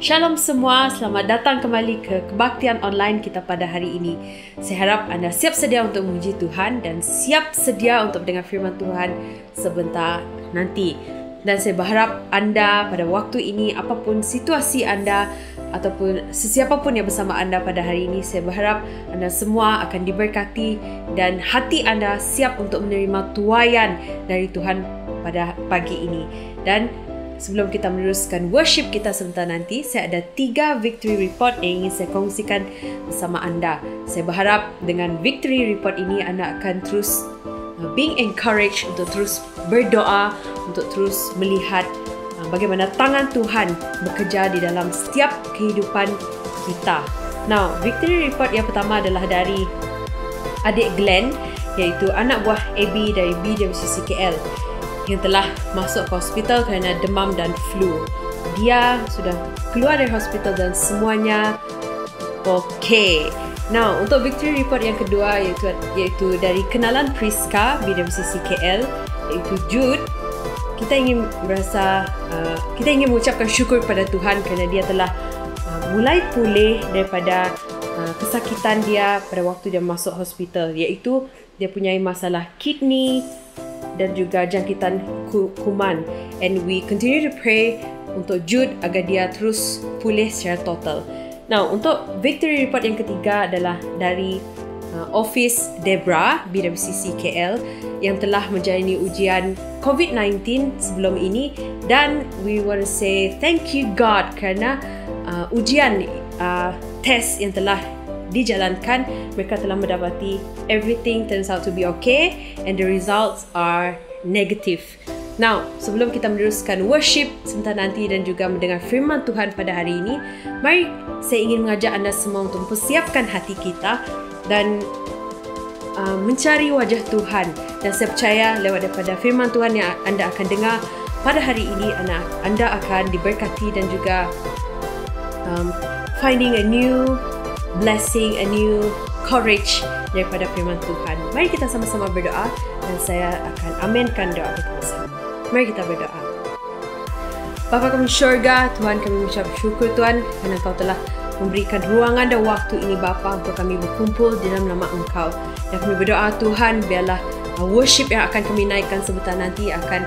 Shalom semua, selamat datang kembali ke kebaktian online kita pada hari ini. Saya harap anda siap sedia untuk memuji Tuhan dan siap sedia untuk mendengar firman Tuhan sebentar nanti. Dan saya berharap anda pada waktu ini, apapun situasi anda ataupun sesiapa pun yang bersama anda pada hari ini, saya berharap anda semua akan diberkati dan hati anda siap untuk menerima tuaian dari Tuhan pada pagi ini. Dan sebelum kita meneruskan worship kita sebentar nanti, saya ada 3 victory report yang ingin saya kongsikan bersama anda. Saya berharap dengan victory report ini anda akan terus being encouraged untuk terus berdoa, untuk terus melihat bagaimana tangan Tuhan bekerja di dalam setiap kehidupan kita. Now, victory report yang pertama adalah dari adik Glenn, iaitu anak buah Abby dari BWCC KL yang telah masuk ke hospital kerana demam dan flu. Dia sudah keluar dari hospital dan semuanya okey. Now, untuk victory report yang kedua iaitu dari kenalan Priska BWCC KL, iaitu Jude. Kita ingin mengucapkan syukur kepada Tuhan kerana dia telah mulai pulih daripada kesakitan dia pada waktu dia masuk hospital, iaitu dia punya masalah kidney dan juga jangkitan kuman. And we continue to pray untuk Jude agar dia terus pulih secara total. Now, untuk victory report yang ketiga adalah dari Office Debra BWCC KL yang telah menjalani ujian COVID-19 sebelum ini, dan we want to say thank you God kerana ujian test yang telah dijalankan, mereka telah mendapati everything turns out to be okay and the results are negative. Now, sebelum kita meneruskan worship sebentar nanti dan juga mendengar firman Tuhan pada hari ini, mari saya ingin mengajak anda semua untuk mempersiapkan hati kita dan mencari wajah Tuhan. Dan saya percaya lewat daripada firman Tuhan yang anda akan dengar pada hari ini, anda akan diberkati dan juga finding a new blessing, a new courage daripada firman Tuhan. Mari kita sama-sama berdoa dan saya akan aminkan doa kita bersama. Mari kita berdoa. Bapa kami syurga, Tuhan, kami mengucap syukur Tuhan kerana Engkau telah memberikan ruangan dan waktu ini Bapa untuk kami berkumpul di dalam nama Engkau. Dan kami berdoa Tuhan, biarlah worship yang akan kami naikkan sebentar nanti akan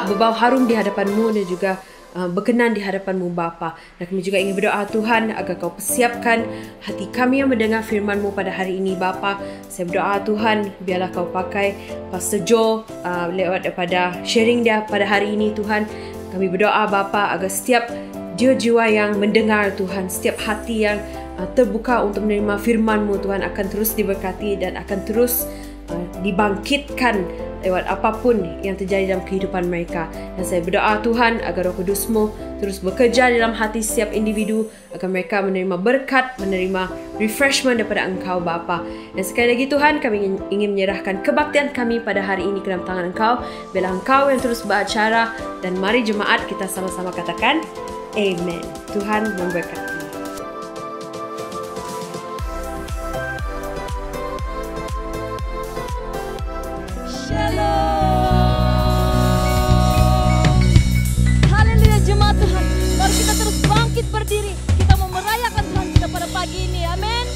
berbau harum di hadapan-Mu dan juga berkenan di hadapan-Mu Bapa. Dan kami juga ingin berdoa Tuhan agar Kau persiapkan hati kami yang mendengar firman-Mu pada hari ini Bapa. Saya berdoa Tuhan, biarlah Kau pakai Pastor Joe lewat daripada sharing dia pada hari ini Tuhan. Kami berdoa Bapa agar setiap jiwa-jiwa yang mendengar Tuhan, setiap hati yang terbuka untuk menerima firman-Mu Tuhan akan terus diberkati dan akan terus dibangkitkan lewat apapun yang terjadi dalam kehidupan mereka. Dan saya berdoa Tuhan agar Roh Kudus-Mu terus bekerja dalam hati setiap individu agar mereka menerima berkat, menerima refreshment daripada Engkau Bapa. Dan sekali lagi Tuhan, kami ingin menyerahkan kebaktian kami pada hari ini ke dalam tangan Engkau. Biarlah Engkau yang terus beracara, dan mari jemaat kita sama-sama katakan Amen. Tuhan memberkati. Berdiri, kita mau merayakan Tuhan kita pada pagi ini, amin.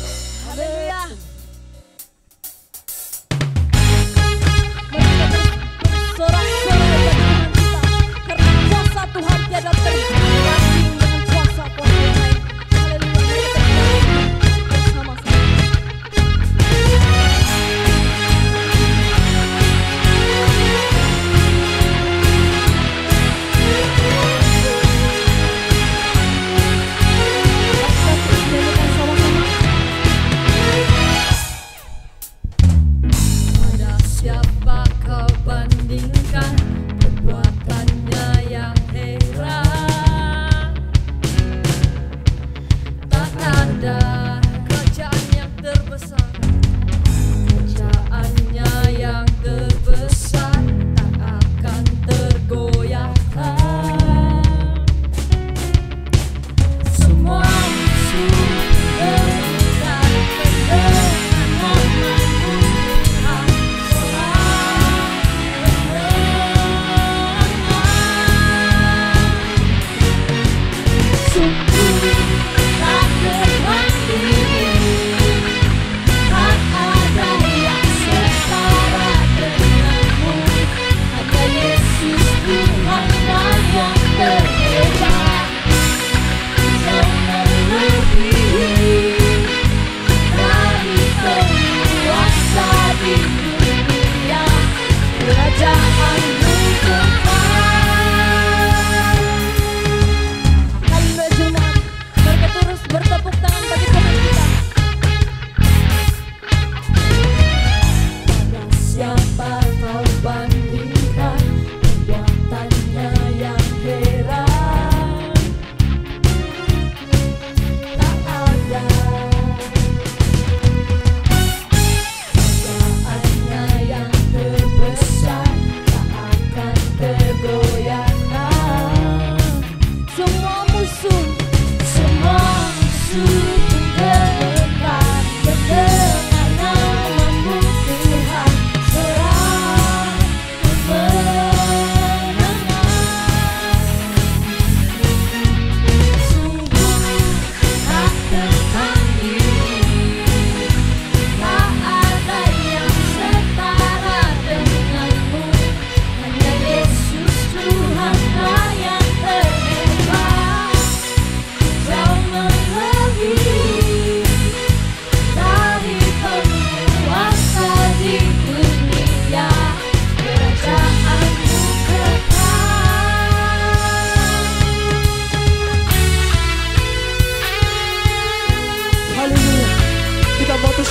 Haleluya. Mari kita sorak-sorai bagi Tuhan kita, karena kuasa Tuhan tiada tergantung dengan kuasa-kuasa yang lain. Haleluya. Mari kita bersama-sama.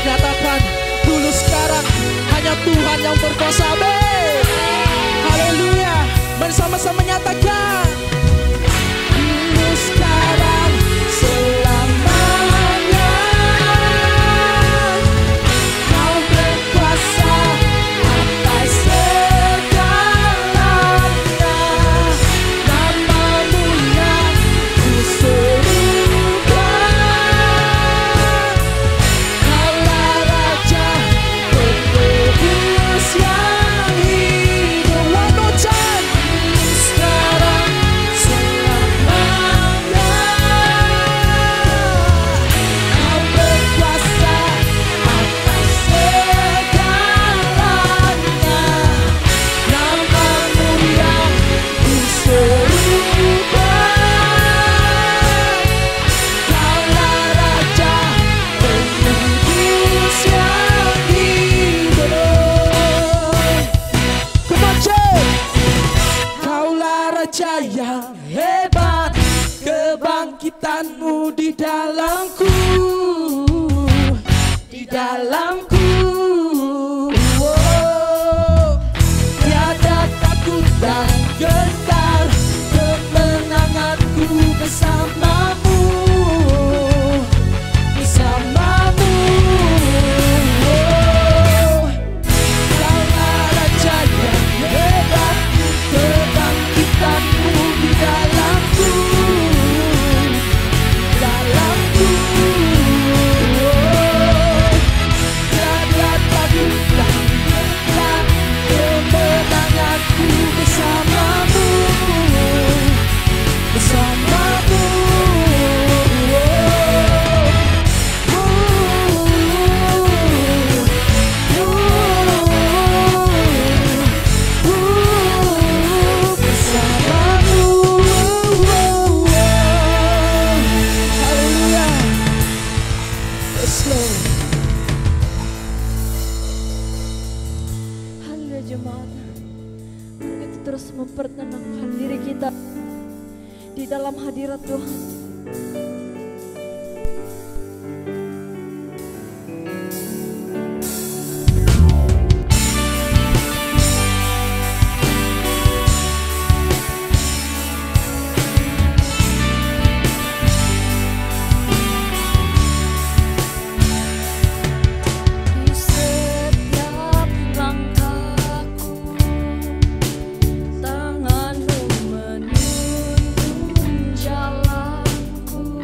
nyatakan dulu sekarang hanya Tuhan yang berkuasa. Amin. Haleluya. Mari sama-sama nyatakan dulu sekarang selamanya Kau berkuasa atas segalanya. Namamu yang kuserukan, Kaulah Raja penebus yang hidup. One more time. Sekarang selamanya Kau berkuasa atas segalanya. Namamu yang kuserukan, Kaulah Raja penebus yang hidup. Come on, Jay. Kaulah Raja yang hebat, kebangkitanmu di dalamku, di dalamku. Oh, tiada takut dan gentar, kemenanganku bersamamu, bersamamu. Oh, Kaulah Raja yang hebat, kebangkitanmu di dalamku, dalamku. Oh, tiada takut dan gentar, kemenanganku bersamamu, bersamamu. Haleluya jemaat. Mari kita terus mempertenangkan diri kita di dalam hadirat Tuhan. Di setiap langkahku, tanganmu menuntun jalanku.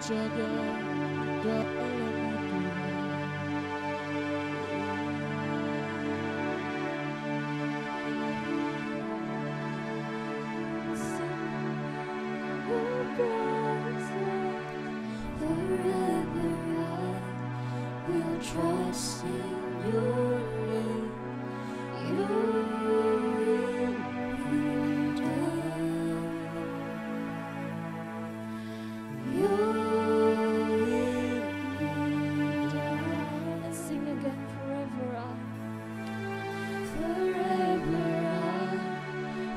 jaga dalam trust in your name, your will be done. Your will be done. Let's sing again. Forever I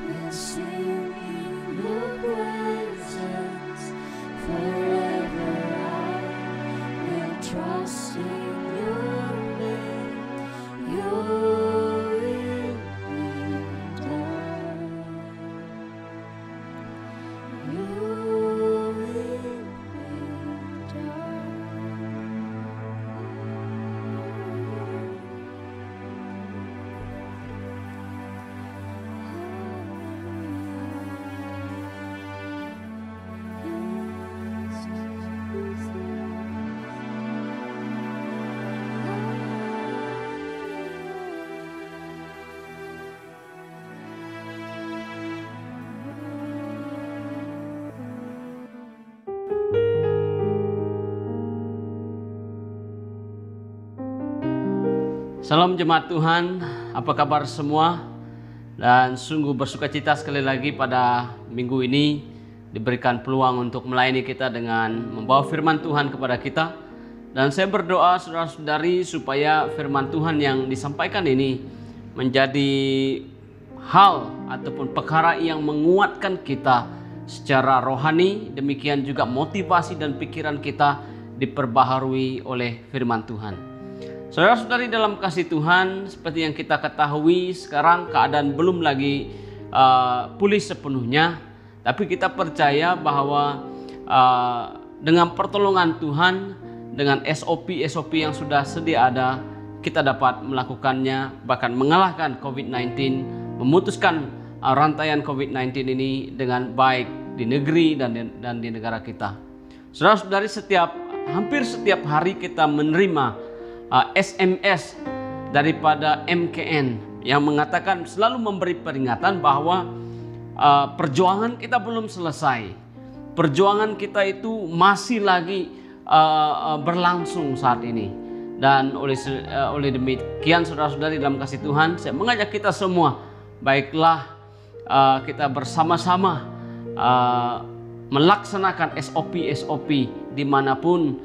will sing in your presence. Forever I will trust in your name. Your will be done. Your will be Salam jemaat Tuhan, apa kabar semua? Dan sungguh bersukacita sekali lagi pada minggu ini diberikan peluang untuk melayani kita dengan membawa firman Tuhan kepada kita. Dan saya berdoa saudara-saudari supaya firman Tuhan yang disampaikan ini menjadi hal ataupun perkara yang menguatkan kita secara rohani, demikian juga motivasi dan pikiran kita diperbaharui oleh firman Tuhan. Saudara-saudari dalam kasih Tuhan, seperti yang kita ketahui sekarang keadaan belum lagi pulih sepenuhnya, tapi kita percaya bahwa dengan pertolongan Tuhan, dengan SOP yang sudah sedia ada, kita dapat melakukannya, bahkan mengalahkan COVID-19, memutuskan rantaian COVID-19 ini dengan baik di negeri dan di negara kita. Saudara-saudari, hampir setiap hari kita menerima SMS daripada MKN yang mengatakan, selalu memberi peringatan bahwa perjuangan kita belum selesai. Perjuangan kita itu masih lagi berlangsung saat ini. Dan oleh demikian saudara-saudari dalam kasih Tuhan, saya mengajak kita semua, baiklah kita bersama-sama melaksanakan SOP dimanapun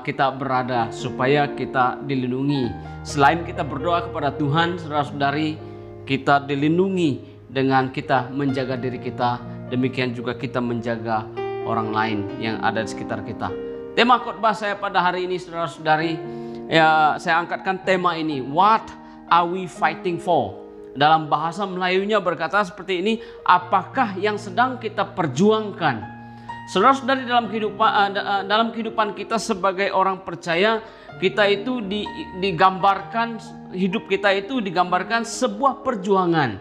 kita berada, supaya kita dilindungi. Selain kita berdoa kepada Tuhan, saudara-saudari, kita dilindungi dengan kita menjaga diri kita, demikian juga kita menjaga orang lain yang ada di sekitar kita. Tema khotbah saya pada hari ini, saudara-saudari, ya, saya angkatkan tema ini, What are we fighting for? Dalam bahasa Melayunya berkata seperti ini, apakah yang sedang kita perjuangkan? Saudara-saudari, dalam kehidupan kita sebagai orang percaya, kita itu digambarkan, hidup kita itu digambarkan sebuah perjuangan.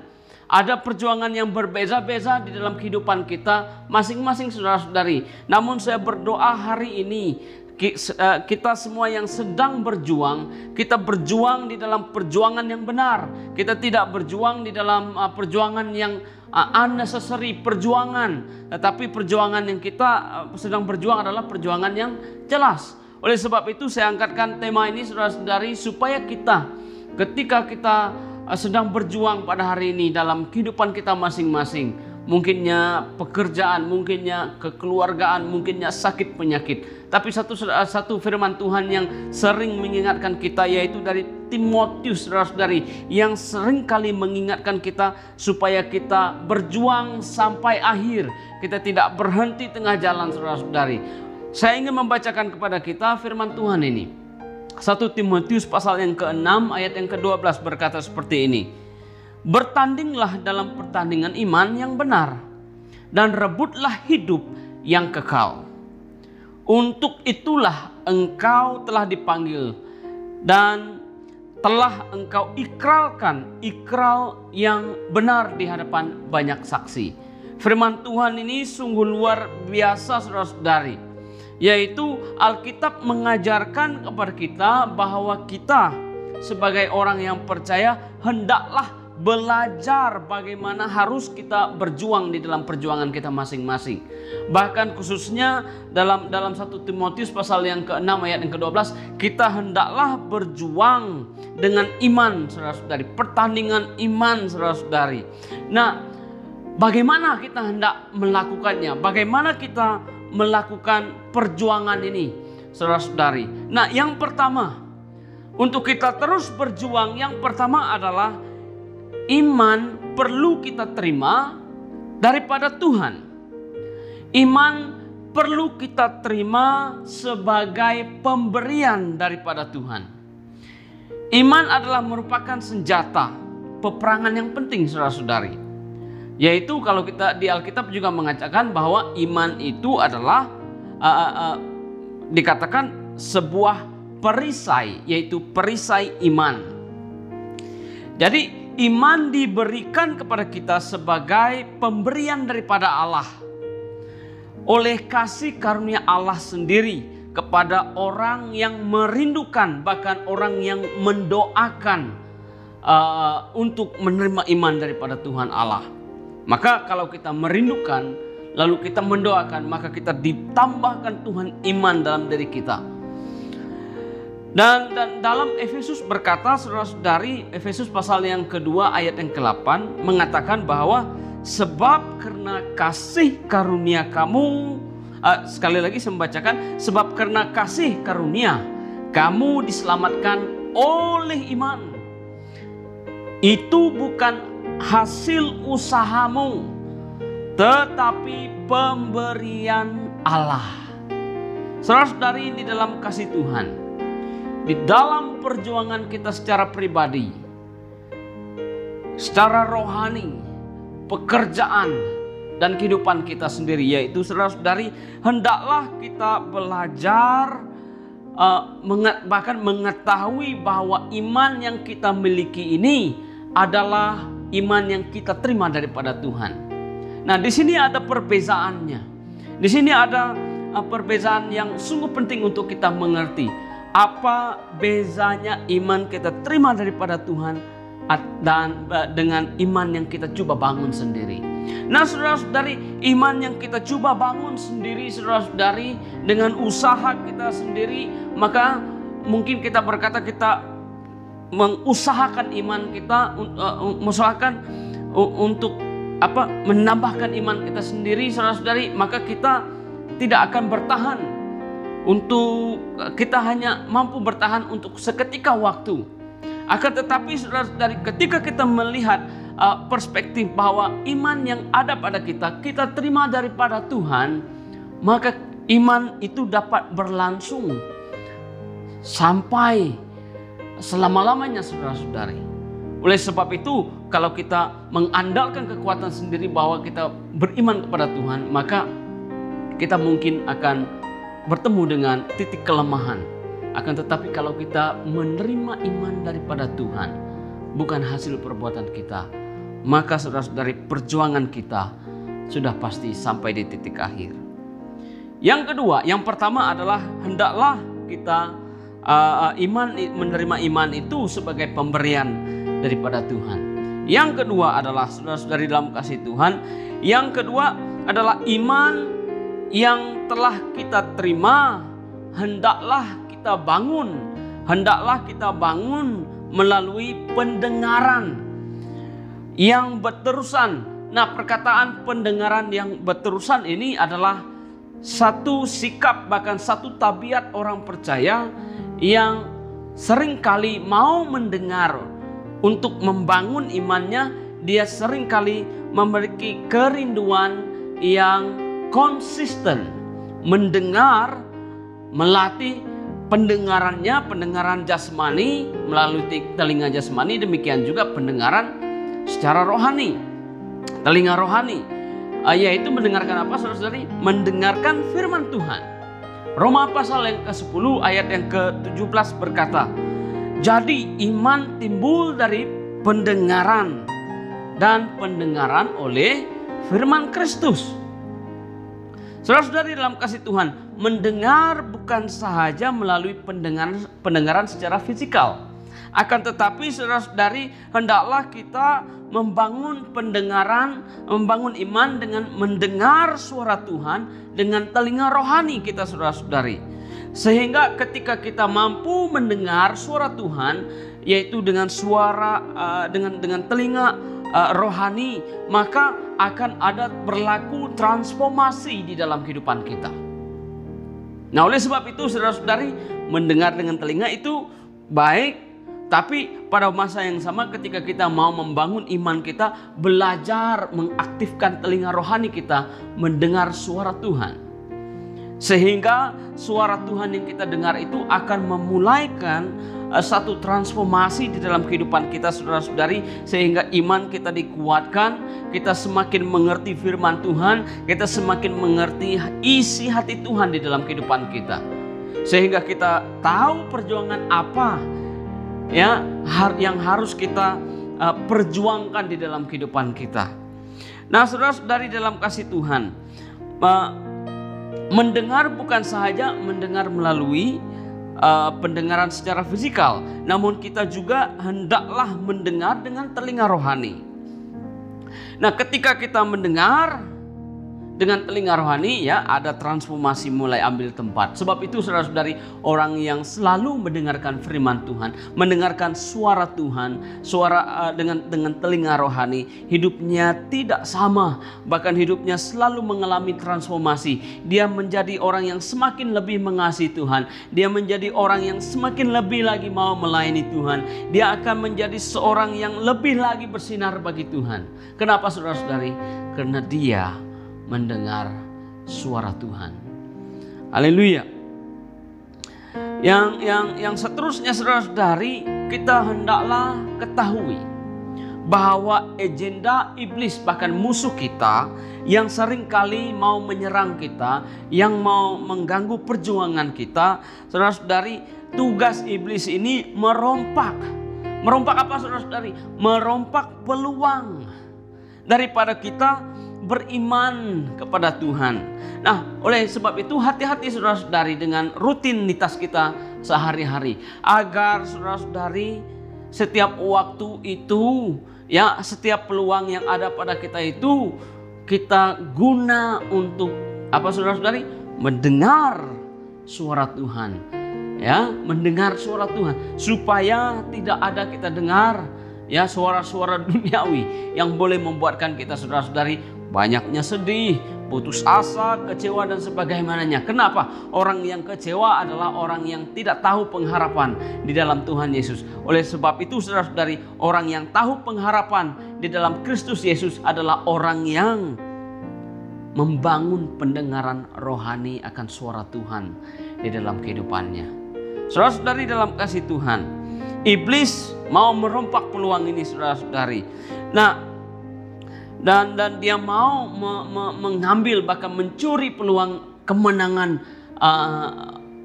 Ada perjuangan yang berbeza-beza di dalam kehidupan kita masing-masing, saudara-saudari. Namun saya berdoa hari ini, kita semua yang sedang berjuang, kita berjuang di dalam perjuangan yang benar. Kita tidak berjuang di dalam perjuangan yang unnecessary perjuangan, tetapi perjuangan yang kita sedang berjuang adalah perjuangan yang jelas. Oleh sebab itu saya angkatkan tema ini, saudara-saudari, supaya kita ketika kita sedang berjuang pada hari ini dalam kehidupan kita masing-masing, mungkinnya pekerjaan, mungkinnya kekeluargaan, mungkinnya sakit penyakit, tapi satu firman Tuhan yang sering mengingatkan kita, yaitu dari Timotius, saudara-saudari, yang sering kali mengingatkan kita supaya kita berjuang sampai akhir. Kita tidak berhenti tengah jalan, saudara-saudari. Saya ingin membacakan kepada kita firman Tuhan ini. 1 Timotius pasal yang ke-6 ayat yang ke-12 berkata seperti ini. Bertandinglah dalam pertandingan iman yang benar, dan rebutlah hidup yang kekal. Untuk itulah engkau telah dipanggil, dan telah engkau ikrarkan ikrar yang benar di hadapan banyak saksi. Firman Tuhan ini sungguh luar biasa, saudara-saudari, Yaitu Alkitab mengajarkan kepada kita bahwa kita sebagai orang yang percaya hendaklah belajar bagaimana harus kita berjuang di dalam perjuangan kita masing-masing. Bahkan khususnya dalam 1 Timotius pasal yang ke-6 ayat yang ke-12, kita hendaklah berjuang dengan iman, saudara-saudari, pertandingan iman, saudara-saudari. Nah, bagaimana kita hendak melakukannya? Bagaimana kita melakukan perjuangan ini, saudara-saudari? Nah, yang pertama, untuk kita terus berjuang, yang pertama adalah iman perlu kita terima daripada Tuhan. Iman perlu kita terima sebagai pemberian daripada Tuhan. Iman adalah merupakan senjata peperangan yang penting, saudara-saudari. Yaitu kalau kita di Alkitab juga mengatakan bahwa iman itu adalah dikatakan sebuah perisai, yaitu perisai iman. Jadi iman diberikan kepada kita sebagai pemberian daripada Allah oleh kasih karunia Allah sendiri kepada orang yang merindukan, bahkan orang yang mendoakan untuk menerima iman daripada Tuhan Allah. Maka kalau kita merindukan lalu kita mendoakan, maka kita ditambahkan Tuhan iman dalam diri kita. Dan dalam Efesus berkata, saudara-saudari, Efesus pasal yang kedua ayat yang ke-8 mengatakan bahwa sebab karena kasih karunia kamu, sekali lagi saya membacakan, sebab karena kasih karunia kamu diselamatkan oleh iman. Itu bukan hasil usahamu, tetapi pemberian Allah. Saudara-saudari, di dalam kasih Tuhan, di dalam perjuangan kita secara pribadi, secara rohani, pekerjaan, dan kehidupan kita sendiri, yaitu saudara-saudari, hendaklah kita belajar bahkan mengetahui bahwa iman yang kita miliki ini adalah iman yang kita terima daripada Tuhan. Nah, di sini ada perbezaannya. Di sini ada perbezaan yang sungguh penting untuk kita mengerti. Apa bezanya iman kita terima daripada Tuhan dan dengan iman yang kita coba bangun sendiri. Nah, saudara-saudari, iman yang kita coba bangun sendiri, saudara-saudari, dengan usaha kita sendiri, maka mungkin kita berkata kita mengusahakan iman kita, mengusahakan untuk menambahkan iman kita sendiri, saudara-saudari, maka kita tidak akan bertahan. Kita hanya mampu bertahan untuk seketika waktu. Akan tetapi saudara-saudari, ketika kita melihat perspektif bahwa iman yang ada pada kita terima daripada Tuhan, maka iman itu dapat berlangsung sampai selama-lamanya, saudara-saudari. Oleh sebab itu, kalau kita mengandalkan kekuatan sendiri bahwa kita beriman kepada Tuhan, maka kita mungkin akan bertemu dengan titik kelemahan. Akan tetapi kalau kita menerima iman daripada Tuhan, bukan hasil perbuatan kita, maka saudara-saudari, perjuangan kita sudah pasti sampai di titik akhir. Yang kedua, yang pertama adalah hendaklah kita menerima iman itu sebagai pemberian daripada Tuhan. Yang kedua adalah, saudara-saudari dalam kasih Tuhan, yang kedua adalah iman yang telah kita terima, hendaklah kita bangun melalui pendengaran yang berterusan. Nah, perkataan pendengaran yang berterusan ini adalah satu sikap, bahkan satu tabiat orang percaya yang seringkali mau mendengar untuk membangun imannya. Dia seringkali memiliki kerinduan yang konsisten mendengar, melatih pendengaran jasmani melalui telinga jasmani, demikian juga pendengaran secara rohani, telinga rohani, yaitu mendengarkan apa, saudara-saudari? Mendengarkan firman Tuhan. Roma pasal yang ke-10 ayat yang ke-17 berkata, jadi iman timbul dari pendengaran, dan pendengaran oleh firman Kristus. Saudara-saudari dalam kasih Tuhan, mendengar bukan sahaja melalui pendengaran secara fisikal. Akan tetapi saudara-saudari, hendaklah kita membangun pendengaran, membangun iman dengan mendengar suara Tuhan dengan telinga rohani kita, saudara-saudari. Sehingga ketika kita mampu mendengar suara Tuhan, yaitu dengan suara dengan telinga rohani, maka akan ada berlaku transformasi di dalam kehidupan kita. Nah, oleh sebab itu saudara-saudari, mendengar dengan telinga itu baik. Tapi pada masa yang sama ketika kita mau membangun iman kita, belajar mengaktifkan telinga rohani kita mendengar suara Tuhan. Sehingga suara Tuhan yang kita dengar itu akan memulaikan satu transformasi di dalam kehidupan kita, saudara-saudari. Sehingga iman kita dikuatkan, kita semakin mengerti firman Tuhan, kita semakin mengerti isi hati Tuhan di dalam kehidupan kita. Sehingga kita tahu perjuangan apa yang harus kita perjuangkan di dalam kehidupan kita. Nah, saudara-saudari dalam kasih Tuhan, mendengar bukan sahaja mendengar melalui pendengaran secara fisikal, namun kita juga hendaklah mendengar dengan telinga rohani. Nah, ketika kita mendengar dengan telinga rohani, ya, ada transformasi mulai ambil tempat. Sebab itu saudara-saudari, orang yang selalu mendengarkan firman Tuhan, mendengarkan suara Tuhan, suara dengan telinga rohani, hidupnya tidak sama, bahkan hidupnya selalu mengalami transformasi. Dia menjadi orang yang semakin lebih mengasihi Tuhan, dia menjadi orang yang semakin lebih lagi mau melayani Tuhan, dia akan menjadi seorang yang lebih lagi bersinar bagi Tuhan. Kenapa saudara-saudari? Karena dia mendengar suara Tuhan. Haleluya. Yang seterusnya saudara-saudari, kita hendaklah ketahui bahwa agenda iblis, bahkan musuh kita yang seringkali mau menyerang kita, yang mau mengganggu perjuangan kita, saudara-saudari, tugas iblis ini merompak apa saudara-saudari? Merompak peluang daripada kita beriman kepada Tuhan. Nah, oleh sebab itu hati-hati saudara-saudari dengan rutinitas kita sehari-hari, agar saudara-saudari setiap waktu itu, ya, setiap peluang yang ada pada kita itu kita guna untuk apa saudara-saudari? Mendengar suara Tuhan. Ya, mendengar suara Tuhan, supaya tidak ada kita dengar, ya, suara-suara duniawi yang boleh membuatkan kita saudara-saudari banyaknya sedih, putus asa, kecewa dan sebagainya. Kenapa? Orang yang kecewa adalah orang yang tidak tahu pengharapan di dalam Tuhan Yesus. Oleh sebab itu saudara-saudari, orang yang tahu pengharapan di dalam Kristus Yesus adalah orang yang membangun pendengaran rohani akan suara Tuhan di dalam kehidupannya. Saudara-saudari dalam kasih Tuhan, iblis mau merompak peluang ini saudara-saudari. Nah, dan dia mau mengambil, bahkan mencuri peluang kemenangan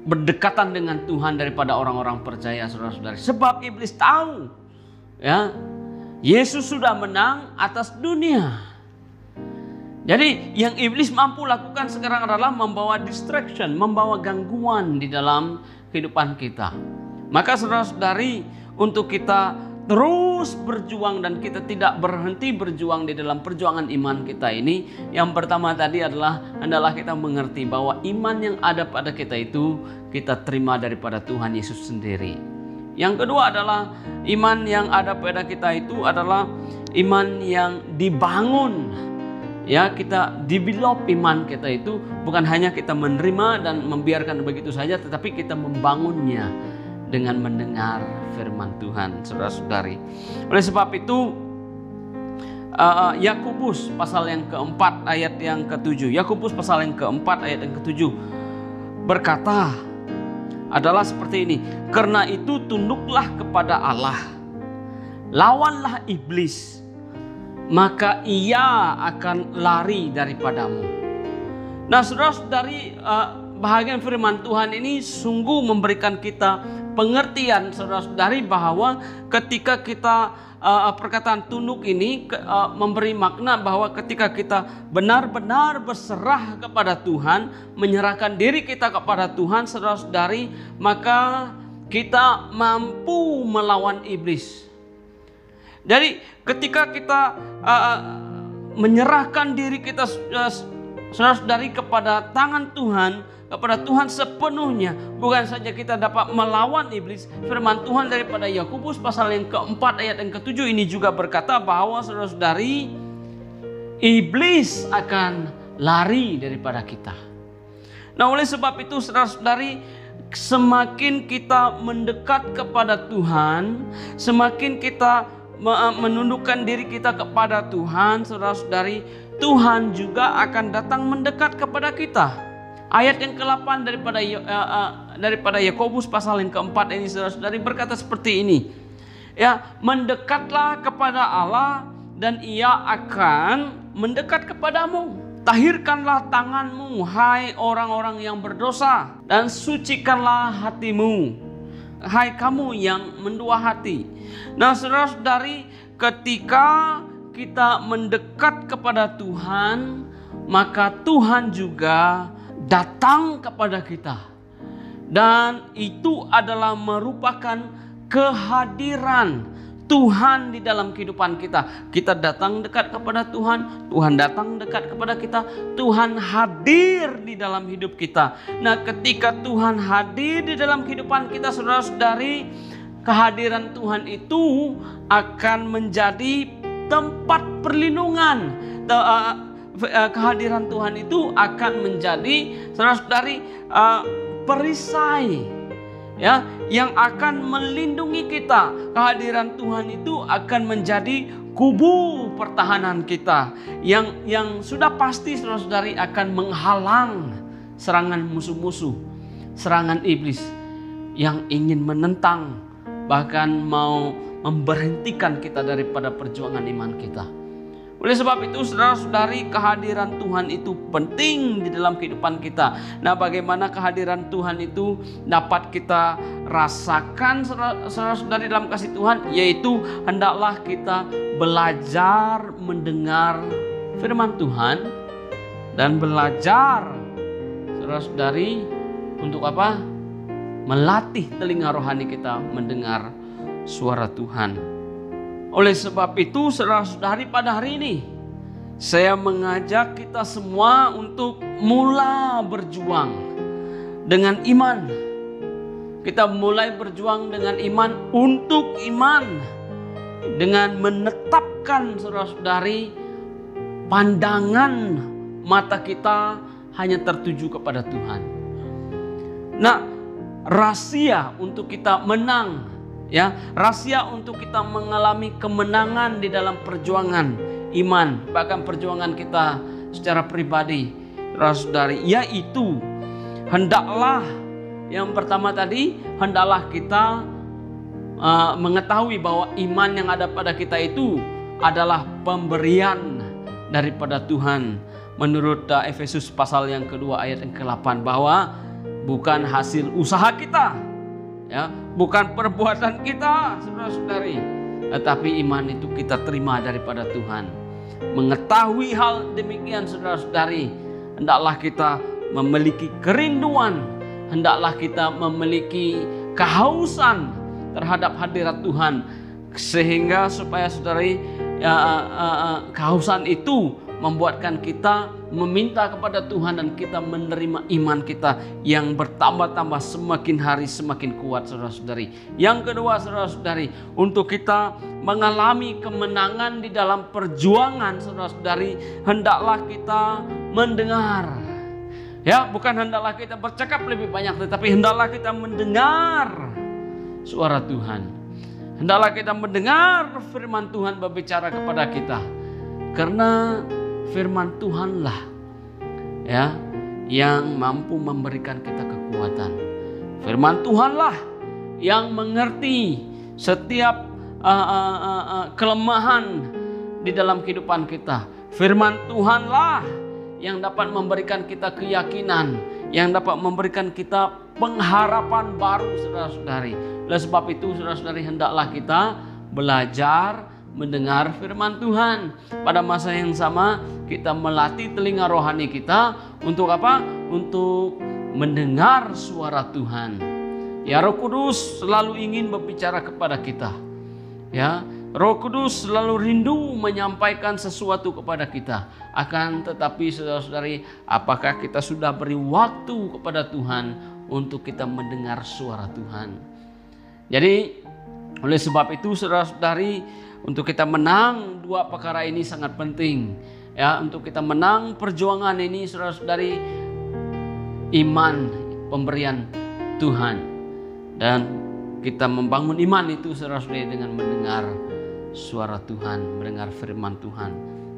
berdekatan dengan Tuhan daripada orang-orang percaya, saudara-saudari. Sebab iblis tahu, ya, Yesus sudah menang atas dunia. Jadi yang iblis mampu lakukan sekarang adalah membawa distraction, membawa gangguan di dalam kehidupan kita. Maka saudara-saudari, untuk kita terus berjuang dan kita tidak berhenti berjuang di dalam perjuangan iman kita ini, yang pertama tadi adalah hendaklah kita mengerti bahwa iman yang ada pada kita itu kita terima daripada Tuhan Yesus sendiri. Yang kedua adalah iman yang ada pada kita itu adalah iman yang dibangun. Ya, kita develop iman kita itu bukan hanya kita menerima dan membiarkan begitu saja, tetapi kita membangunnya dengan mendengar firman Tuhan, saudara-saudari. Oleh sebab itu Yakobus pasal yang keempat ayat yang ketujuh, Yakobus pasal yang keempat ayat yang ketujuh berkata adalah seperti ini. Karena itu tunduklah kepada Allah, lawanlah iblis, maka ia akan lari daripadamu. Nah saudara-saudari, bahagian firman Tuhan ini sungguh memberikan kita pengertian saudara-saudari bahwa ketika kita perkataan tunduk ini memberi makna bahwa ketika kita benar-benar berserah kepada Tuhan, menyerahkan diri kita kepada Tuhan, saudara-saudari, maka kita mampu melawan iblis. Jadi ketika kita menyerahkan diri kita, saudara-saudari, kepada tangan Tuhan, kepada Tuhan sepenuhnya, bukan saja kita dapat melawan iblis. Firman Tuhan daripada Yakobus pasal yang keempat ayat yang ketujuh ini juga berkata bahwa saudara-saudari, iblis akan lari daripada kita. Nah, oleh sebab itu saudara-saudari, semakin kita mendekat kepada Tuhan, semakin kita menundukkan diri kita kepada Tuhan, saudara-saudari, Tuhan juga akan datang mendekat kepada kita. Ayat yang ke-8 daripada Yakobus pasal yang keempat ini, saudara-saudari, berkata seperti ini. Ya, mendekatlah kepada Allah dan Ia akan mendekat kepadamu. Tahirkanlah tanganmu, hai orang-orang yang berdosa, dan sucikanlah hatimu, hai kamu yang mendua hati. Nah, saudara-saudari, ketika kita mendekat kepada Tuhan, maka Tuhan juga datang kepada kita, dan itu adalah merupakan kehadiran Tuhan di dalam kehidupan kita. Kita datang dekat kepada Tuhan, Tuhan datang dekat kepada kita, Tuhan hadir di dalam hidup kita. Nah, ketika Tuhan hadir di dalam kehidupan kita, saudara-saudari, kehadiran Tuhan itu akan menjadi tempat perlindungan. Kehadiran Tuhan itu akan menjadi, saudara-saudari, perisai, ya, yang akan melindungi kita. Kehadiran Tuhan itu akan menjadi kubu pertahanan kita yang sudah pasti, saudara-saudari, akan menghalang serangan musuh-musuh, serangan iblis yang ingin menentang, bahkan mau memberhentikan kita daripada perjuangan iman kita. Oleh sebab itu, saudara-saudari, kehadiran Tuhan itu penting di dalam kehidupan kita. Nah, bagaimana kehadiran Tuhan itu dapat kita rasakan, saudara-saudari, dalam kasih Tuhan? Yaitu hendaklah kita belajar mendengar firman Tuhan dan belajar, saudara-saudari, untuk apa? Melatih telinga rohani kita mendengar suara Tuhan. Oleh sebab itu, saudara-saudari, pada hari ini saya mengajak kita semua untuk mulai berjuang dengan iman. Kita mulai berjuang dengan iman, untuk iman, dengan menetapkan, saudara-saudari, pandangan mata kita hanya tertuju kepada Tuhan. Nah, rahasia untuk kita menang, ya, rahasia untuk kita mengalami kemenangan di dalam perjuangan iman, bahkan perjuangan kita secara pribadi, saudara-saudari, yaitu hendaklah, yang pertama tadi, hendaklah kita mengetahui bahwa iman yang ada pada kita itu adalah pemberian daripada Tuhan. Menurut Efesus pasal yang kedua ayat yang ke-8, bahwa bukan hasil usaha kita, ya, bukan perbuatan kita, saudara-saudari, tetapi iman itu kita terima daripada Tuhan. Mengetahui hal demikian, saudara-saudari, hendaklah kita memiliki kerinduan, hendaklah kita memiliki kehausan terhadap hadirat Tuhan, sehingga supaya, saudari, kehausan itu membuatkan kita meminta kepada Tuhan, dan kita menerima iman kita yang bertambah-tambah, semakin hari semakin kuat, saudara-saudari. Yang kedua, saudara-saudari, untuk kita mengalami kemenangan di dalam perjuangan, saudara-saudari, hendaklah kita mendengar. Ya, bukan hendaklah kita bercakap lebih banyak, tetapi hendaklah kita mendengar suara Tuhan. Hendaklah kita mendengar firman Tuhan berbicara kepada kita. Karena firman Tuhanlah, ya, yang mampu memberikan kita kekuatan. Firman Tuhanlah yang mengerti setiap kelemahan di dalam kehidupan kita. Firman Tuhanlah yang dapat memberikan kita keyakinan, yang dapat memberikan kita pengharapan baru, saudara-saudari. Oleh sebab itu, saudara-saudari, hendaklah kita belajar mendengar firman Tuhan. Pada masa yang sama kita melatih telinga rohani kita untuk apa? Untuk mendengar suara Tuhan. Ya, Roh Kudus selalu ingin berbicara kepada kita. Ya, Roh Kudus selalu rindu menyampaikan sesuatu kepada kita. Akan tetapi saudara-saudari, apakah kita sudah beri waktu kepada Tuhan untuk kita mendengar suara Tuhan? Jadi oleh sebab itu saudara-saudari, untuk kita menang dua perkara ini sangat penting. Ya, untuk kita menang perjuangan ini saudara-saudari, iman pemberian Tuhan. Dan kita membangun iman itu saudara-saudari dengan mendengar suara Tuhan, mendengar firman Tuhan.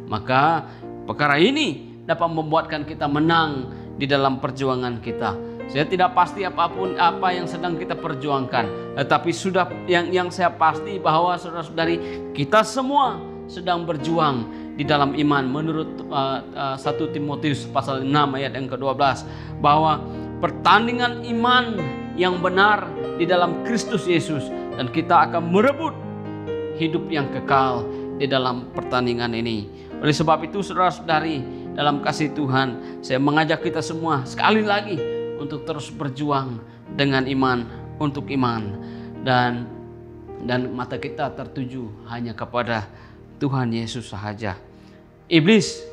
Maka perkara ini dapat membuatkan kita menang di dalam perjuangan kita. Saya tidak pasti apapun apa yang sedang kita perjuangkan, tetapi sudah yang saya pasti bahwa saudara-saudari, kita semua sedang berjuang di dalam iman. Menurut 1 Timotius pasal 6 ayat yang ke-12, bahwa pertandingan iman yang benar di dalam Kristus Yesus, dan kita akan merebut hidup yang kekal di dalam pertandingan ini. Oleh sebab itu saudara-saudari, dalam kasih Tuhan, saya mengajak kita semua sekali lagi untuk terus berjuang dengan iman, untuk iman, dan mata kita tertuju hanya kepada Tuhan Yesus sahaja. Iblis,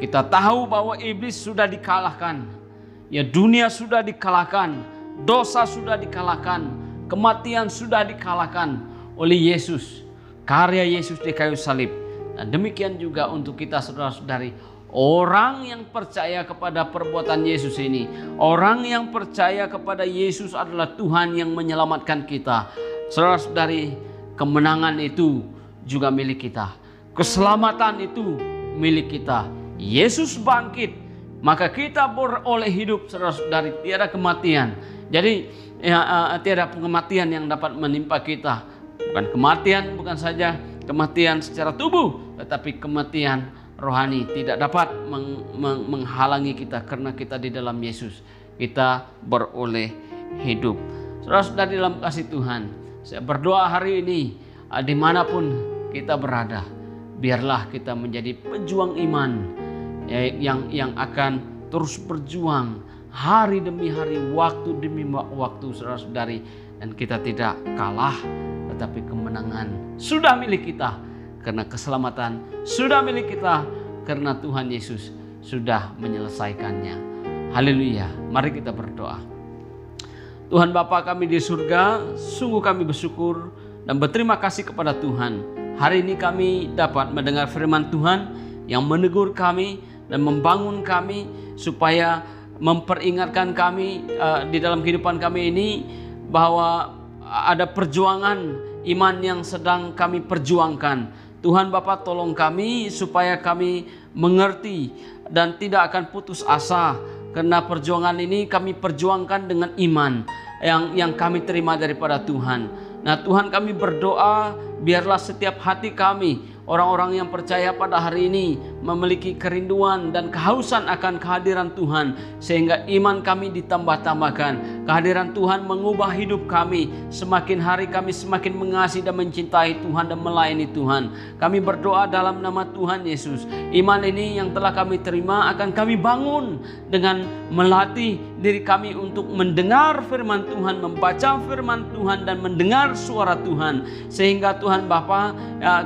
kita tahu bahwa iblis sudah dikalahkan. Ya, dunia sudah dikalahkan, dosa sudah dikalahkan, kematian sudah dikalahkan oleh Yesus, karya Yesus di kayu salib. Dan demikian juga untuk kita saudara-saudari, orang yang percaya kepada perbuatan Yesus ini, orang yang percaya kepada Yesus adalah Tuhan yang menyelamatkan kita. Saudara-saudari, kemenangan itu juga milik kita. Keselamatan itu milik kita. Yesus bangkit, maka kita beroleh hidup, saudara-saudari, tiada kematian. Jadi tiada kematian yang dapat menimpa kita. Bukan kematian, bukan saja kematian secara tubuh, tetapi kematian rohani tidak dapat menghalangi kita, karena kita di dalam Yesus kita beroleh hidup. Saudara-saudara dalam kasih Tuhan, saya berdoa hari ini dimanapun kita berada, biarlah kita menjadi pejuang iman yang akan terus berjuang hari demi hari, waktu demi waktu, saudara-saudari, dan kita tidak kalah, tetapi kemenangan sudah milik kita. Karena keselamatan sudah milik kita, karena Tuhan Yesus sudah menyelesaikannya. Haleluya. Mari kita berdoa. Tuhan Bapa kami di surga, sungguh kami bersyukur dan berterima kasih kepada Tuhan. Hari ini kami dapat mendengar firman Tuhan yang menegur kami dan membangun kami, supaya memperingatkan kami di dalam kehidupan kami ini bahwa ada perjuangan iman yang sedang kami perjuangkan. Tuhan Bapa, tolong kami supaya kami mengerti dan tidak akan putus asa, karena perjuangan ini kami perjuangkan dengan iman yang kami terima daripada Tuhan. Nah Tuhan, kami berdoa biarlah setiap hati kami, orang-orang yang percaya pada hari ini, memiliki kerinduan dan kehausan akan kehadiran Tuhan, sehingga iman kami ditambah-tambahkan. Kehadiran Tuhan mengubah hidup kami. Semakin hari kami semakin mengasihi dan mencintai Tuhan dan melayani Tuhan. Kami berdoa dalam nama Tuhan Yesus. Iman ini yang telah kami terima akan kami bangun dengan melatih diri kami untuk mendengar firman Tuhan, membaca firman Tuhan, dan mendengar suara Tuhan. Sehingga Tuhan Bapa,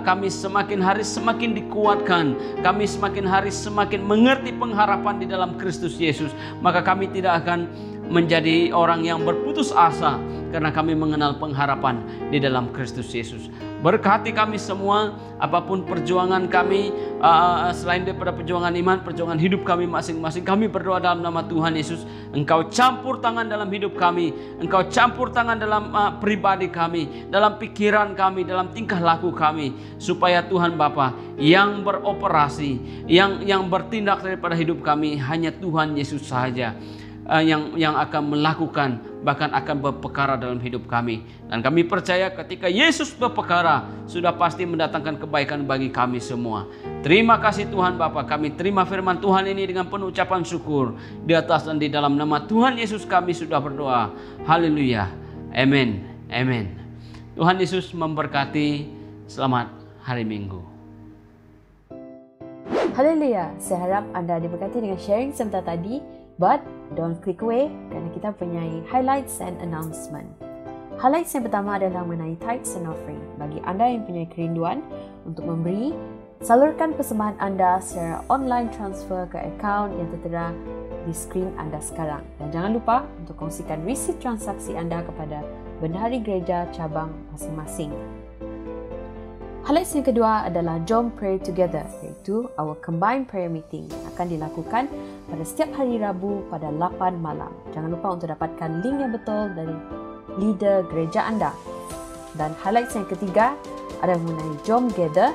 kami semakin hari semakin dikuatkan. Kami semakin hari semakin mengerti pengharapan di dalam Kristus Yesus. Maka kami tidak akan menjadi orang yang berputus asa, karena kami mengenal pengharapan di dalam Kristus Yesus. Berkati kami semua, apapun perjuangan kami, selain daripada perjuangan iman, perjuangan hidup kami masing-masing, kami berdoa dalam nama Tuhan Yesus, Engkau campur tangan dalam hidup kami, Engkau campur tangan dalam pribadi kami, dalam pikiran kami, dalam tingkah laku kami, supaya Tuhan Bapa yang beroperasi, yang bertindak daripada hidup kami hanya Tuhan Yesus sahaja. Yang akan melakukan, bahkan akan berperkara dalam hidup kami. Dan kami percaya ketika Yesus berperkara, sudah pasti mendatangkan kebaikan bagi kami semua. Terima kasih Tuhan Bapa, kami terima firman Tuhan ini dengan penuh ucapan syukur. Di atas dan di dalam nama Tuhan Yesus kami sudah berdoa. Haleluya. Amin. Amin. Tuhan Yesus memberkati. Selamat hari Minggu. Haleluya, saya harap anda diberkati dengan sharing sebentar tadi. But don't click away kerana kita punya highlights and announcement. Highlights yang pertama adalah mengenai tithes and offering. Bagi anda yang punya kerinduan untuk memberi, salurkan persembahan anda secara online transfer ke akaun yang tertera di skrin anda sekarang. Dan jangan lupa untuk kongsikan resit transaksi anda kepada bendahari gereja cabang masing-masing. Highlights yang kedua adalah Jom Pray Together, iaitu our combined prayer meeting yang akan dilakukan pada setiap hari Rabu pada 8 malam. Jangan lupa untuk dapatkan link yang betul dari leader gereja anda. Dan highlights yang ketiga adalah mengenai Jom Gather.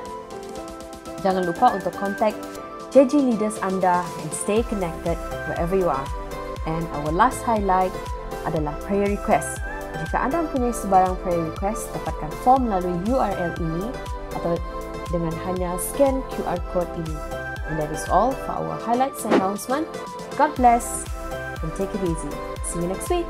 Jangan lupa untuk contact JG leaders anda and stay connected wherever you are. And our last highlight adalah prayer request. Jika anda mempunyai sebarang prayer request, dapatkan form melalui URL ini atau dengan hanya scan QR code ini. And that is all for our highlights and announcement. God bless and take it easy. See you next week.